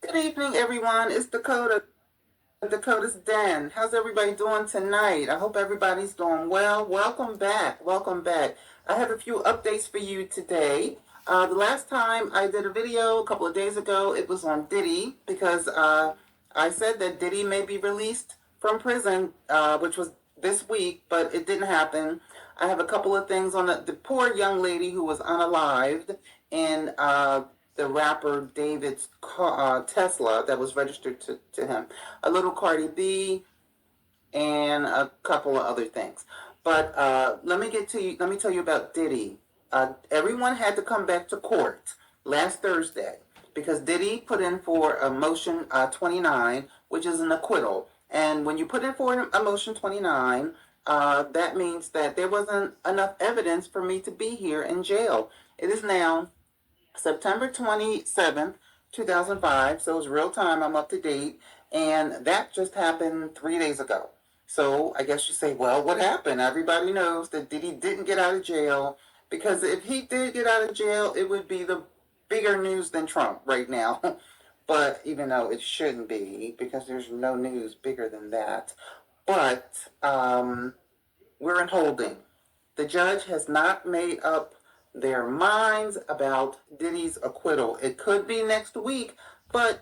Good evening, everyone. It's Dakota, Dakota's Den. How's everybody doing tonight? I hope everybody's doing well. Welcome back. Welcome back. I have a few updates for you today. The last time I did a video a couple of days ago, it was on Diddy because I said that Diddy may be released from prison, which was this week, but it didn't happen. I have a couple of things on the poor young lady who was unalived in the rapper David's Tesla that was registered to him. A little Cardi B and a couple of other things. But let me tell you about Diddy. Everyone had to come back to court last Thursday because Diddy put in for a motion 29, which is an acquittal. And when you put in for a motion 29, that means that there wasn't enough evidence for me to be here in jail. It is now September 27th, 2005. So it's real time. I'm up to date. And that just happened 3 days ago. So I guess you say, well, what happened? Everybody knows that Diddy didn't get out of jail because if he did get out of jail, it would be the bigger news than Trump right now. But even though it shouldn't be because there's no news bigger than that. But we're in holding. The judge has not made up their minds about Diddy's acquittal. It could be next week, but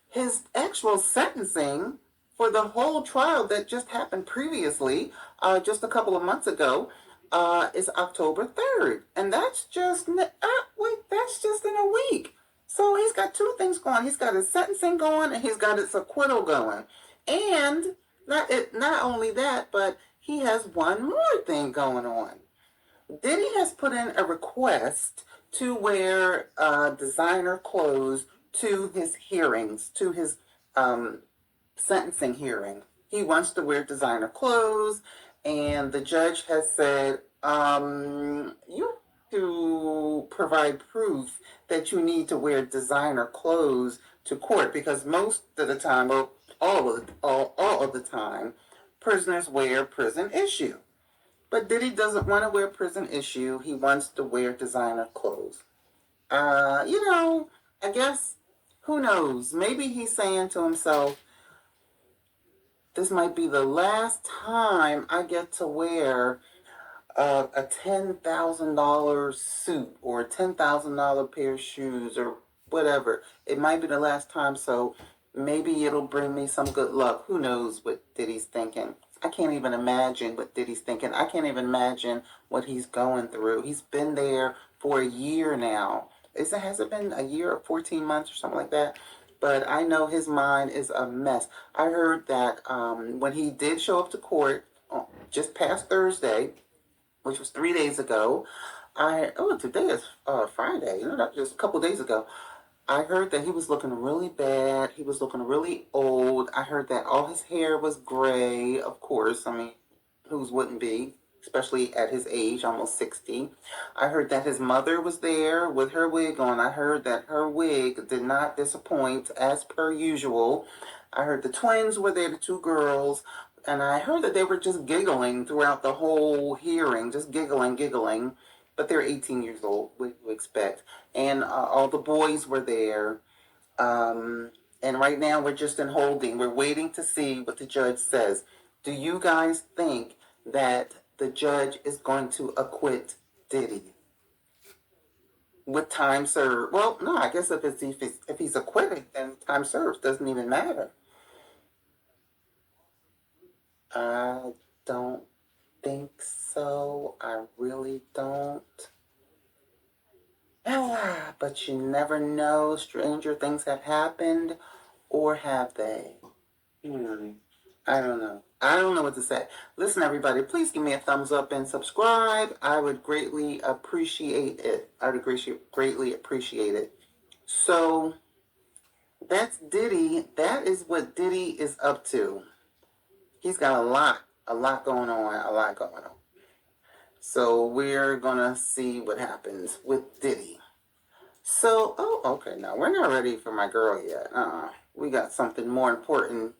his actual sentencing for the whole trial that just happened previously, just a couple of months ago, is October 3rd. And that's just, that's just in a week. So he's got two things going. He's got his sentencing going and he's got his acquittal going. And not only that, but he has one more thing going on. Diddy has put in a request to wear designer clothes to his hearings, to his sentencing hearing. He wants to wear designer clothes, and the judge has said, you have to provide proof that you need to wear designer clothes to court because most of the time, or all of the time, prisoners wear prison issue. But Diddy doesn't want to wear prison issue. He wants to wear designer clothes. I guess, who knows? Maybe he's saying to himself, this might be the last time I get to wear a $10,000 suit or a $10,000 pair of shoes or whatever. It might be the last time, so maybe it'll bring me some good luck. Who knows what Diddy's thinking? I can't even imagine what Diddy's thinking. I can't even imagine what he's going through. He's been there for a year now. Has it been a year or 14 months or something like that? But I know his mind is a mess. I heard that when he did show up to court just past Thursday, which was 3 days ago, today is Friday. That was just a couple days ago. I heard that he was looking really bad. He was looking really old. I heard that all his hair was gray, of course. I mean, whose wouldn't be, especially at his age, almost 60. I heard that his mother was there with her wig on. I heard that her wig did not disappoint as per usual. I heard the twins were there, the two girls. And I heard that they were just giggling throughout the whole hearing, just giggling. But they're 18 years old, we expect. And all the boys were there. And right now we're just in holding. We're waiting to see what the judge says. Do you guys think that the judge is going to acquit Diddy with time served? Well, no, I guess if he's acquitted, then time served doesn't even matter. I don't think so. I really don't. But you never know. Stranger things have happened, or have they? I don't know. I don't know what to say. Listen, everybody, please give me a thumbs up and subscribe. I would greatly appreciate it. Greatly appreciate it. So that's Diddy. That is what Diddy is up to. He's got a lot going on. So we're gonna see what happens with Diddy. So, okay, now we're not ready for my girl yet. We got something more important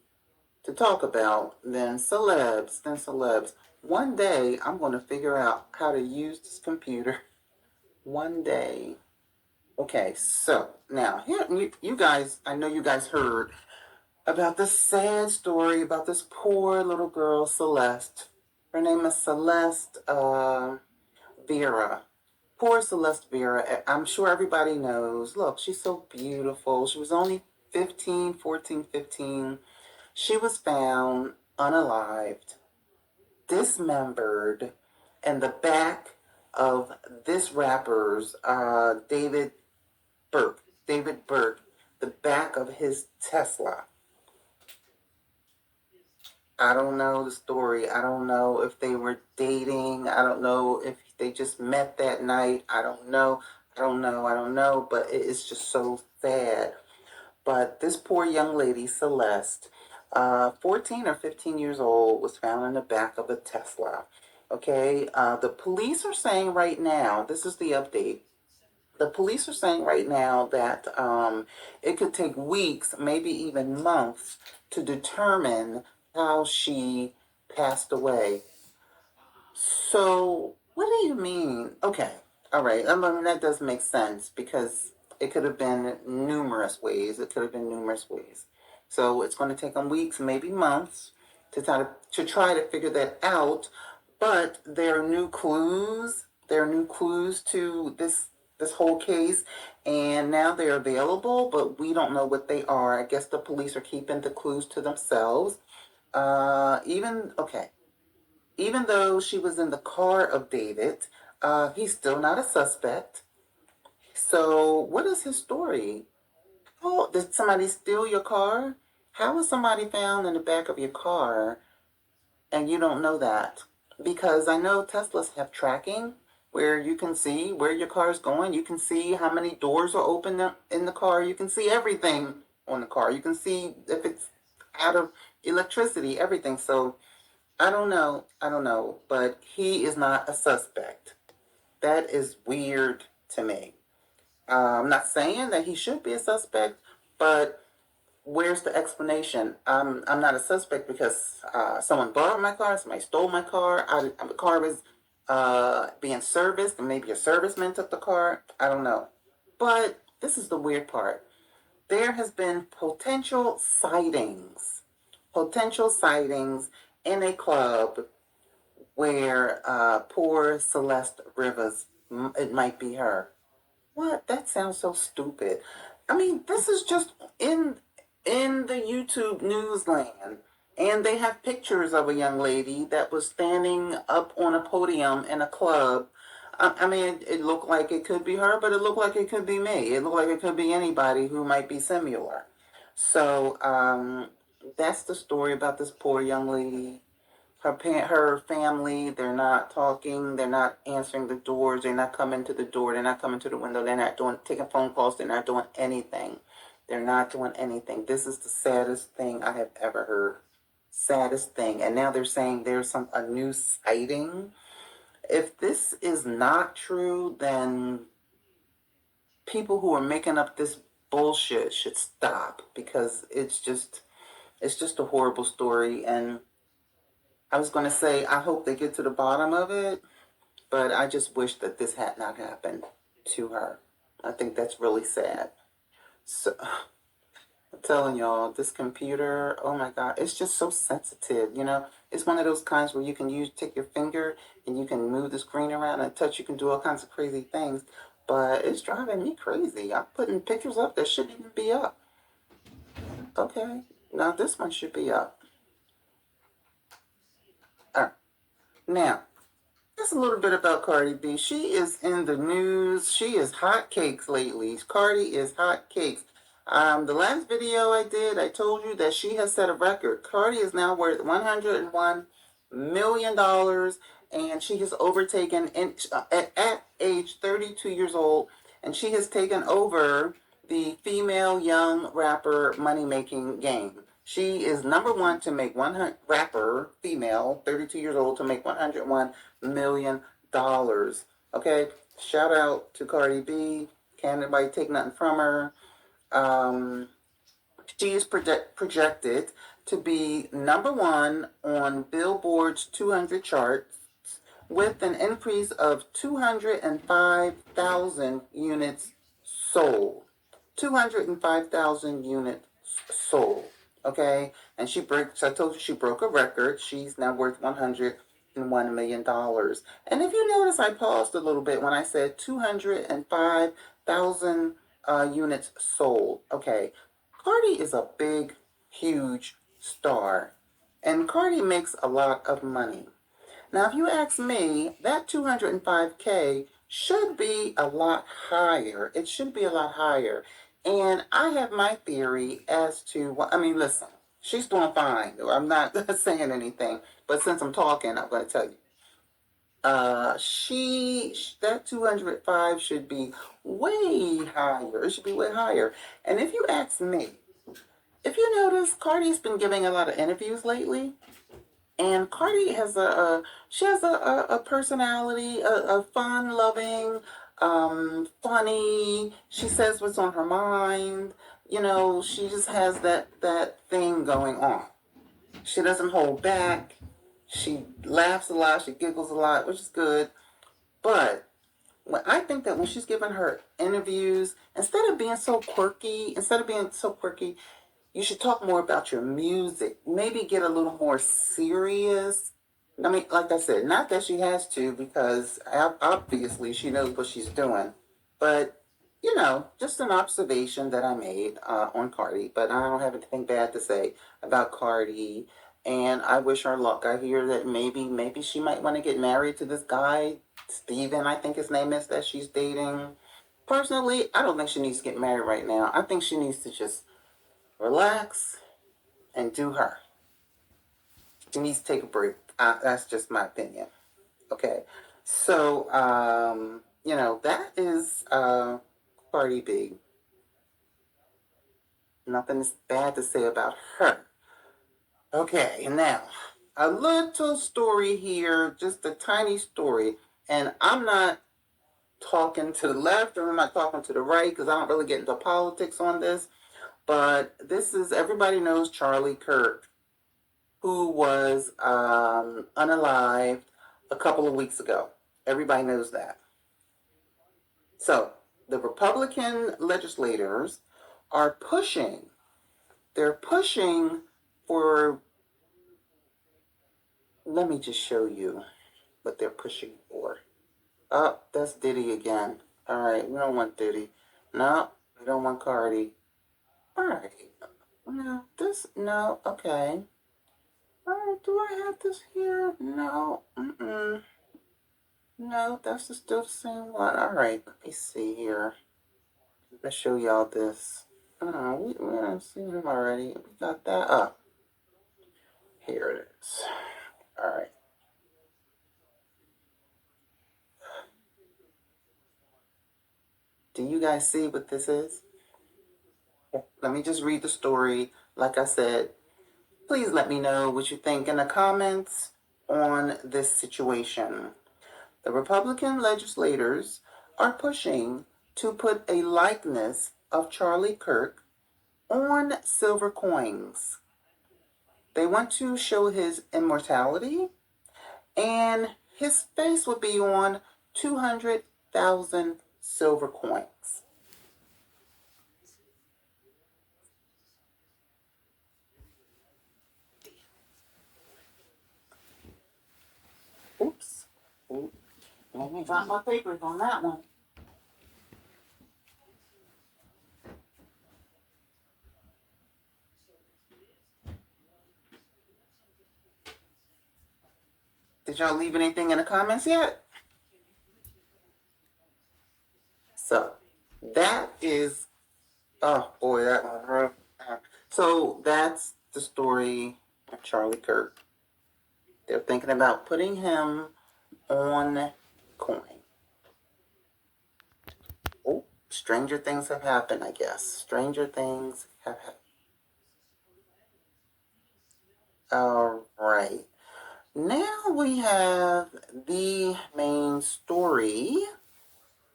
to talk about than celebs. One day, I'm gonna figure out how to use this computer. One day. Okay, so now here you guys, I know you guys heard about this sad story about this poor little girl, Celeste. Her name is Celeste Vera. Poor Celeste Vera. I'm sure everybody knows. Look, she's so beautiful. She was only 15, 14, 15. She was found unalived, dismembered, in the back of this rapper's, Burke. David Burke, the back of his Tesla. I don't know the story. I don't know if they were dating. I don't know if they just met that night. I don't know. I don't know. But it is just so sad. But this poor young lady, Celeste, 14 or 15 years old, was found in the back of a Tesla. Okay. The police are saying right now, this is the update. The police are saying right now that it could take weeks, maybe even months, to determine how she passed away. So, what do you mean? Okay, all right. I mean, that does make sense because it could have been numerous ways. It could have been numerous ways. So it's going to take them weeks, maybe months, to try to figure that out. But there are new clues. There are new clues to this whole case, and now they're available, but we don't know what they are. I guess the police are keeping the clues to themselves. Even okay, even though she was in the car of David, he's still not a suspect. So, what is his story? Oh, did somebody steal your car? How was somebody found in the back of your car and you don't know that? Because I know Teslas have tracking where you can see where your car is going. You can see how many doors are open in the car. You can see everything on the car. You can see if it's out of electricity, everything. So I don't know. I don't know. But he is not a suspect. That is weird to me. I'm not saying that he should be a suspect, but where's the explanation? I'm not a suspect because someone borrowed my car, somebody stole my car, the car was being serviced, and maybe a serviceman took the car. I don't know. But this is the weird part. There has been potential sightings in a club where poor Celeste Rivers, it might be her. What? That sounds so stupid. I mean, this is just in the YouTube newsland, and they have pictures of a young lady that was standing up on a podium in a club. I mean, it looked like it could be her, but it looked like it could be me. It looked like it could be anybody who might be similar. So that's the story about this poor young lady. Her family, they're not talking, they're not answering the doors, they're not coming to the door, they're not coming to the window, they're not doing taking phone calls, they're not doing anything. They're not doing anything. This is the saddest thing I have ever heard. Saddest thing. And now they're saying there's a new sighting. If this is not true, then people who are making up this bullshit should stop because it's just a horrible story. And I was going to say, I hope they get to the bottom of it, but I just wish that this had not happened to her. I think that's really sad. So, I'm telling y'all, this computer, oh my God, it's just so sensitive, you know? It's one of those kinds where you can take your finger and you can move the screen around and touch, you can do all kinds of crazy things, but it's driving me crazy. I'm putting pictures up that shouldn't even be up. Okay, now this one should be up. All right, now, just a little bit about Cardi B. She is in the news. She is hot cakes lately. Cardi is hot cakes. The last video I did, I told you that she has set a record. Cardi is now worth $101 million, and she has overtaken at age 32 years old, and she has taken over the female young rapper money making game. She is number one to make 100 rapper female 32 years old to make $101 million. Okay, shout out to Cardi B. Can't nobody take nothing from her. Um, she is projected to be number one on Billboard's 200 charts with an increase of 205,000 units sold. 205,000 units sold. Okay? And I told you she broke a record. She's now worth $101 million. And if you notice, I paused a little bit when I said 205,000 units sold. Okay. Cardi is a big, huge star. And Cardi makes a lot of money. Now, if you ask me, that 205K should be a lot higher. It should be a lot higher. And I have my theory as to what, I mean, listen, she's doing fine. I'm not saying anything, but since I'm talking, I'm going to tell you. That 205 should be way higher. It should be way higher. And if you ask me, if you notice, Cardi's been giving a lot of interviews lately. And Cardi has she has a personality, a fun-loving, funny. She says what's on her mind. You know, she just has that thing going on. She doesn't hold back. She laughs a lot. She giggles a lot, which is good. But I think that when she's giving her interviews, instead of being so quirky, you should talk more about your music. Maybe get a little more serious. I mean, like I said, not that she has to, because obviously she knows what she's doing. But, you know, just an observation that I made on Cardi. But I don't have anything bad to say about Cardi. And I wish her luck. I hear that maybe she might want to get married to this guy, Steven, I think his name is, that she's dating. Personally, I don't think she needs to get married right now. I think she needs to just relax and do her. She needs to take a break. That's just my opinion. Okay. So, you know, that is Cardi B. Nothing is bad to say about her. Okay, now, a little story here, just a tiny story. And I'm not talking to the left or I'm not talking to the right, because I don't really get into politics on this. But this is, everybody knows Charlie Kirk, who was unalived a couple of weeks ago. Everybody knows that. So the Republican legislators are pushing. They're pushing for, let me just show you what they're pushing for. Oh, that's Diddy again. All right, we don't want Diddy. No, we don't want Cardi. All right. No, okay. All right, do I have this here? No, No, that's still the same one. All right, let me see here. Let's show y'all this. We haven't seen him already. We got that up. Here it is. All right. Do you guys see what this is? Let me just read the story. Like I said, please let me know what you think in the comments on this situation. The Republican legislators are pushing to put a likeness of Charlie Kirk on silver coins. They want to show his immortality, and his face would be on 200,000 silver coins. Oops. Let me drop my papers on that one. Did y'all leave anything in the comments yet? So, that is, oh boy, that one. So, that's the story of Charlie Kirk. They're thinking about putting him on coin. Oh, stranger things have happened, I guess. Stranger things have happened. All right. Now we have the main story.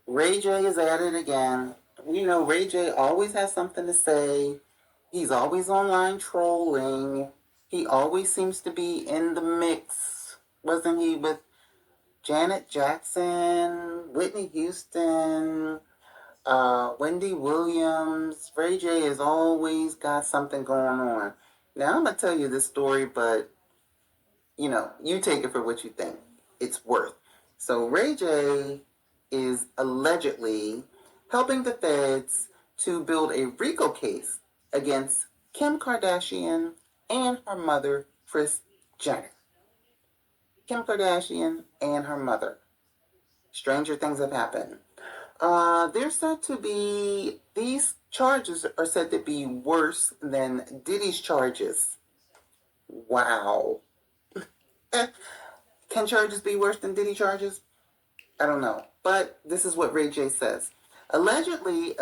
Ray J is at it again. We know Ray J always has something to say. He's always online trolling. He always seems to be in the mix. Wasn't he with Janet Jackson, Whitney Houston, Wendy Williams, Ray J has always got something going on. Now I'm gonna tell you this story, but you take it for what you think it's worth. So Ray J is allegedly helping the feds to build a RICO case against Kim Kardashian and her mother, Kris Jenner. Kim Kardashian and her mother. Stranger things have happened. These charges are said to be worse than Diddy's charges. Wow. Can charges be worse than Diddy charges? I don't know. But this is what Ray J says. Allegedly,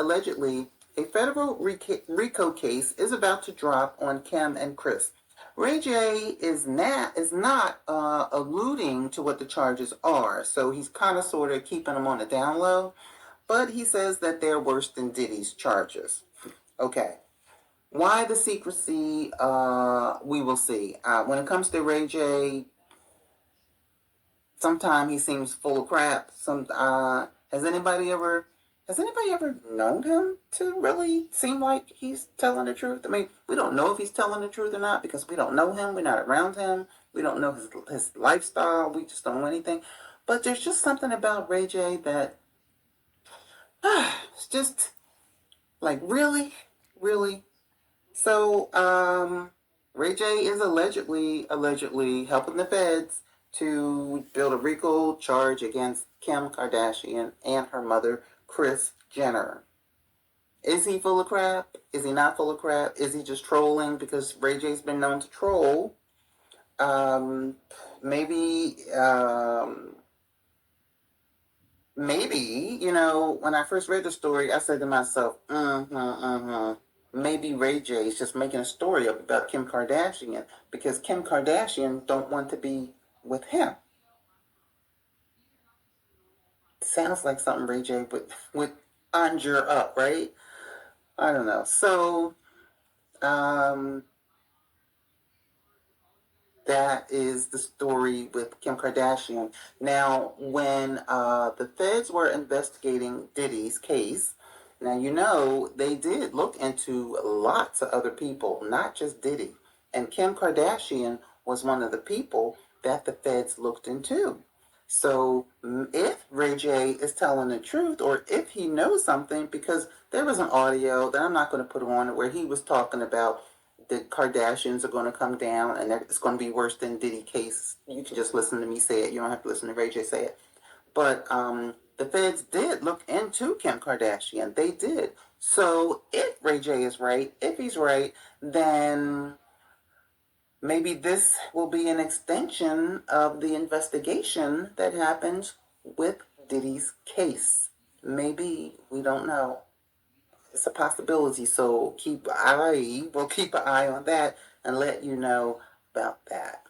a federal RICO case is about to drop on Kim and Kris. Ray J is not alluding to what the charges are, so he's kind of sort of keeping them on the down low, but he says that they're worse than Diddy's charges. Okay. Why the secrecy? We will see. When it comes to Ray J, sometimes he seems full of crap. Has anybody ever known him to really seem like he's telling the truth? I mean, we don't know if he's telling the truth or not because we don't know him. We're not around him. We don't know his lifestyle. We just don't know anything. But there's just something about Ray J that it's just like, really, really. So Ray J is allegedly helping the feds to build a RICO charge against Kim Kardashian and her mother, Kris Jenner. Is he full of crap? Is he not full of crap? Is he just trolling? Because Ray J's been known to troll. Maybe, when I first read the story, I said to myself, maybe Ray J is just making a story up about Kim Kardashian because Kim Kardashian don't want to be with him. Sounds like something Ray J would conjure up, right? I don't know. So, that is the story with Kim Kardashian. Now, when the feds were investigating Diddy's case, now they did look into lots of other people, not just Diddy. And Kim Kardashian was one of the people that the feds looked into. So if Ray J is telling the truth, or if he knows something, because there was an audio that I'm not going to put on where he was talking about the Kardashians are going to come down and it's going to be worse than Diddy case. You can just listen to me say it. You don't have to listen to Ray J say it. But the feds did look into Kim Kardashian. They did. So if Ray J is right, if he's right, then maybe this will be an extension of the investigation that happened with Diddy's case. Maybe. We don't know. It's a possibility. So we'll keep an eye on that and let you know about that.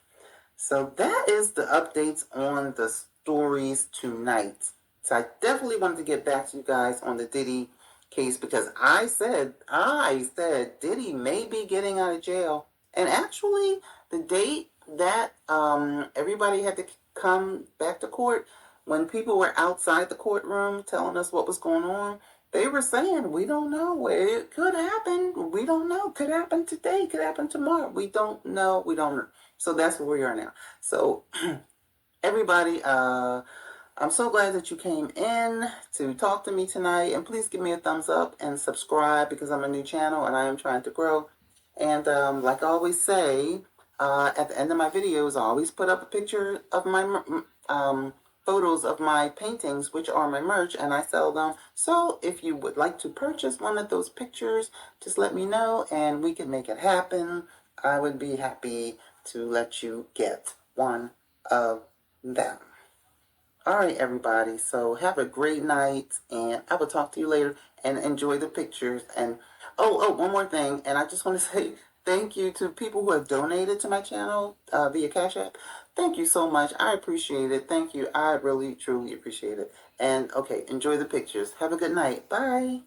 So that is the updates on the stories tonight. So I definitely wanted to get back to you guys on the Diddy case because I said Diddy may be getting out of jail. And actually, the date that everybody had to come back to court, when people were outside the courtroom telling us what was going on, they were saying, we don't know. It could happen. We don't know. Could happen today. Could happen tomorrow. We don't know. So that's where we are now. So everybody, I'm so glad that you came in to talk to me tonight. And please give me a thumbs up and subscribe because I'm a new channel and I am trying to grow. And like I always say, at the end of my videos, I always put up a picture of my photos of my paintings, which are my merch, and I sell them. So if you would like to purchase one of those pictures, just let me know and we can make it happen. I would be happy to let you get one of them. All right, everybody. So have a great night, and I will talk to you later. And enjoy the pictures. And one more thing. And I just want to say thank you to people who have donated to my channel via Cash App. Thank you so much. I appreciate it. Thank you. I really, truly appreciate it. And okay, enjoy the pictures. Have a good night. Bye.